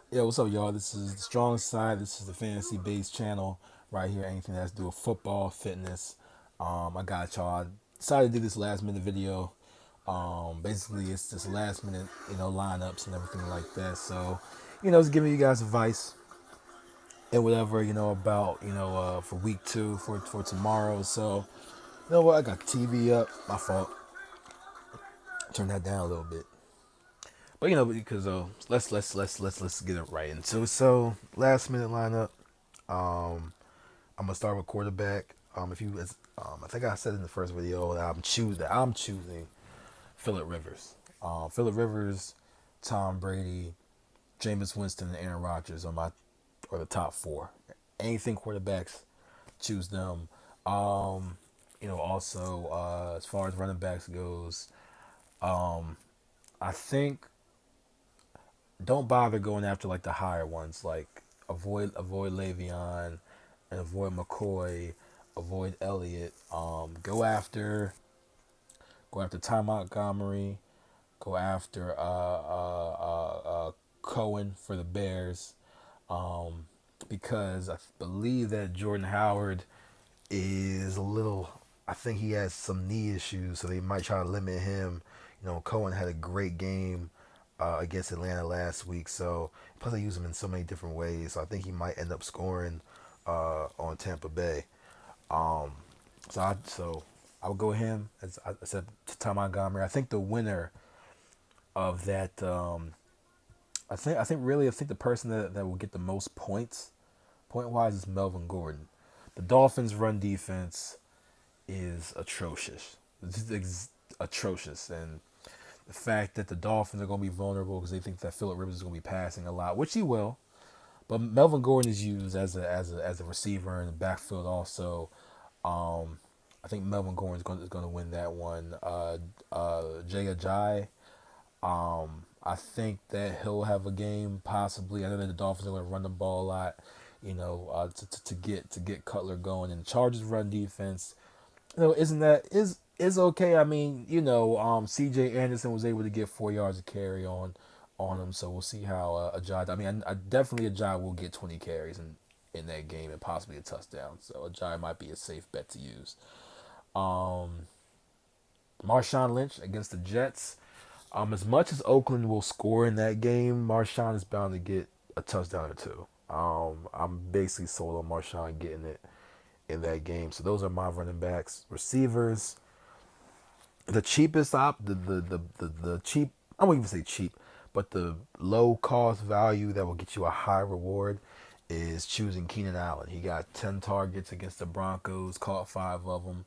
Yo, what's up, y'all? This is the Strong Side. This is the fantasy based channel right here. Anything that has to do with football, fitness. I got y'all. I decided to do this last minute video. Basically, it's just last minute, lineups and everything like that. So, just giving you guys advice and whatever, about, for week two, for tomorrow. So, you know what? I got the TV up. My fault. Turn that down a little bit. But because let's get it right. And so last minute lineup. Um, I'm gonna start with quarterback. If you, I think I said in the first video that I'm choosing Phillip Rivers. Phillip Rivers, Tom Brady, Jameis Winston, and Aaron Rodgers are the top four. Anything quarterbacks, choose them. Also as far as running backs goes, I think don't bother going after like the higher ones. Like avoid Le'Veon and avoid McCoy, avoid Elliott. Go after Ty Montgomery. Go after Cohen for the Bears. Because I believe that Jordan Howard is a little. I think he has some knee issues, so they might try to limit him. Cohen had a great game against Atlanta last week, so plus they use him in so many different ways. So I think he might end up scoring on Tampa Bay. Um, I would go with him as I said to Tom Montgomery. I think the winner of that. I think the person that will get the most points, point wise, is Melvin Gordon. The Dolphins' run defense is atrocious. It's atrocious, and the fact that the Dolphins are going to be vulnerable because they think that Phillip Rivers is going to be passing a lot, which he will. But Melvin Gordon is used as a receiver in the backfield also. Um, I think Melvin Gordon is going to win that one. Jay Ajayi, I think that he'll have a game possibly. I know that the Dolphins are going to run the ball a lot, to get Cutler going. And the Chargers run defense, isn't that is okay. I mean, C.J. Anderson was able to get 4 yards of carry on him, so we'll see how Ajay. I mean, I definitely Ajay will get 20 carries in that game and possibly a touchdown. So Ajay might be a safe bet to use. Um, Marshawn Lynch against the Jets. As much as Oakland will score in that game, Marshawn is bound to get a touchdown or two. I'm basically sold on Marshawn getting it in that game. So those are my running backs. Receivers, the cheapest the cheap. I won't even say cheap, but the low cost value that will get you a high reward is choosing Keenan Allen. He got 10 targets against the Broncos, caught five of them,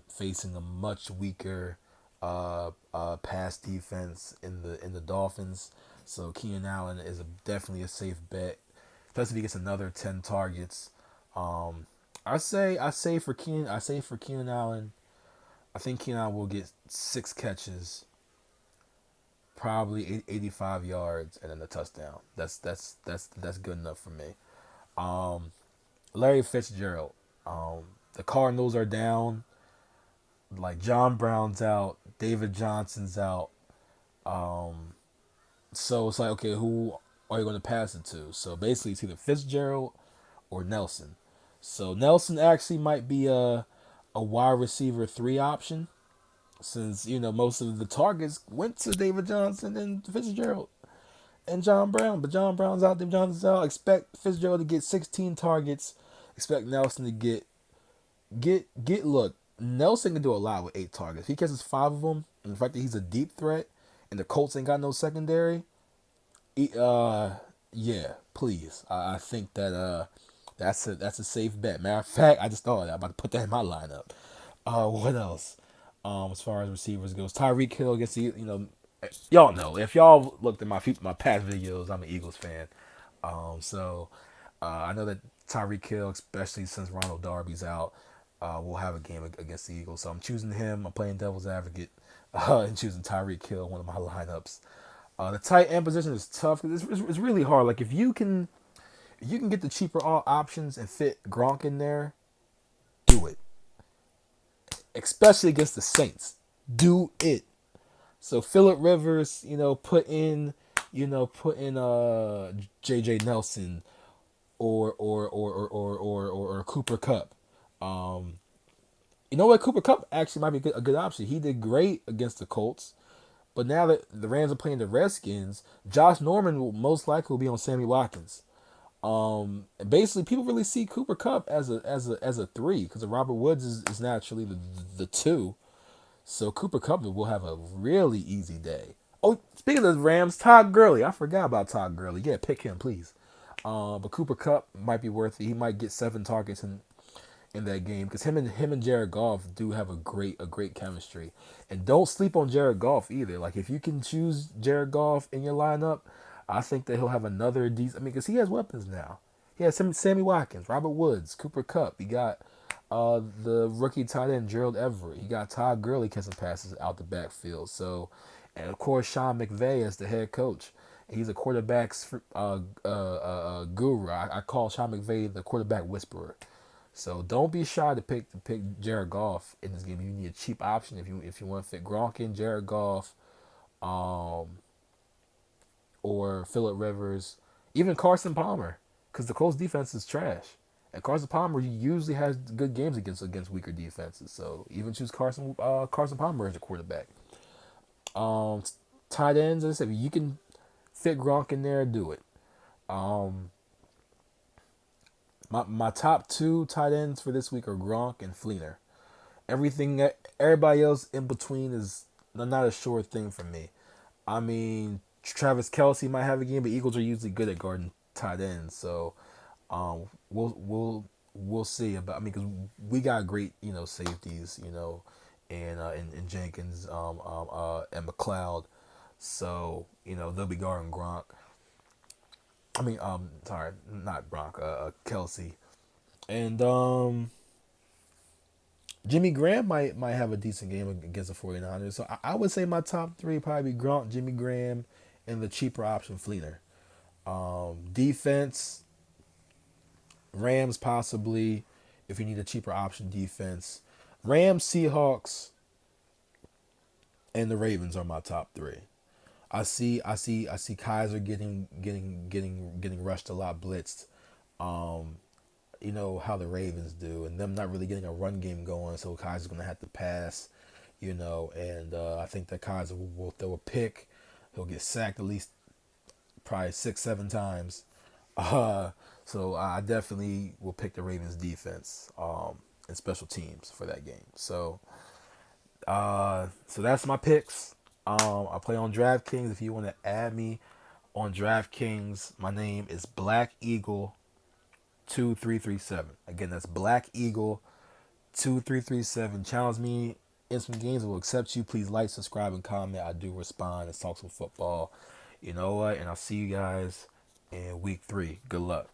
facing a much weaker pass defense in the Dolphins. So Keenan Allen is definitely a safe bet, especially if he gets another 10 targets. Um, I say for Keenan Allen, I think Keenan will get 6 catches, probably 85 yards, and then a touchdown. That's good enough for me. Um, Larry Fitzgerald. The Cardinals are down. Like John Brown's out, David Johnson's out. So it's like, okay, who are you going to pass it to? So basically, it's either Fitzgerald or Nelson. So Nelson actually might be a wide receiver three option, since most of the targets went to David Johnson and Fitzgerald and John Brown. But John Brown's out, David Johnson's out. Expect Fitzgerald to get 16 targets. Expect Nelson to get look. Nelson can do a lot with 8 targets. If he catches 5 of them, and the fact that he's a deep threat, and the Colts ain't got no secondary. he- uh, yeah, please. I think that that's a safe bet. Matter of fact, I just thought of that. I'm about to put that in my lineup. What else? As far as receivers goes, Tyreek Hill gets y'all know if y'all looked at my past videos, I'm an Eagles fan. So I know that Tyreek Hill, especially since Ronald Darby's out, will have a game against the Eagles. So I'm choosing him. I'm playing devil's advocate and choosing Tyreek Hill, one of my lineups. The tight end position is tough. It's really hard. Like if you can get the cheaper all options and fit Gronk in there, do it. Especially against the Saints, do it. So Phillip Rivers, put in. putting J.J. Nelson or Cooper Cup. Um, you know what? Cooper Cup actually might be a good option. He did great against the Colts, but now that the Rams are playing the Redskins, Josh Norman will most likely will be on Sammy Watkins. And basically, people really see Cooper Cup as a three because Robert Woods is naturally the two. So Cooper Cup will have a really easy day. Oh, speaking of the Rams, Todd Gurley. I forgot about Todd Gurley. Yeah, pick him, please. But Cooper Cup might be worth it. He might get 7 targets in that game because him and Jared Goff do have a great chemistry. And don't sleep on Jared Goff either. Like if you can choose Jared Goff in your lineup, I think that he'll have another decent. I mean, because he has weapons now. He has Sammy Watkins, Robert Woods, Cooper Cup. He got the rookie tight end Gerald Everett. He got Todd Gurley catching passes out the backfield. So, and of course Sean McVay as the head coach. He's a quarterback's guru. I call Sean McVay the quarterback whisperer. So don't be shy to pick Jared Goff in this game. You need a cheap option if you want to fit Gronk in, Jared Goff, um, or Phillip Rivers, even Carson Palmer, because the Colts defense is trash. And Carson Palmer usually has good games against weaker defenses. So even choose Carson Palmer as a quarterback. Um, Tight ends, as I said, you can fit Gronk in there, do it. Um, my top two tight ends for this week are Gronk and Fleener. Everybody else in between is not a sure thing for me. I mean, Travis Kelsey might have a game, but Eagles are usually good at guarding tight ends, so we'll see about. I mean, because we got great safeties, and Jenkins, and McLeod, so they'll be guarding Gronk. I mean, sorry, not Gronk, Kelsey, and Jimmy Graham might have a decent game against the 49ers. So I would say my top three probably be Gronk, Jimmy Graham, and the cheaper option Fleener. Defense, Rams possibly, if you need a cheaper option defense. Rams, Seahawks, and the Ravens are my top three. I see Kaiser getting rushed a lot, blitzed. Um, you know how the Ravens do, and them not really getting a run game going, so Kaiser's gonna have to pass, and I think that Kaiser will throw a pick. He'll get sacked at least probably 6, 7 times. Uh, so I definitely will pick the Ravens defense and special teams for that game. So that's my picks. I play on DraftKings. If you want to add me on DraftKings, my name is Black Eagle 2337. Again, that's Black Eagle 2337. Challenge me in some games. I will accept you. Please like, subscribe, and comment. I do respond. Let's talk some football. You know what? And I'll see you guys in week 3. Good luck.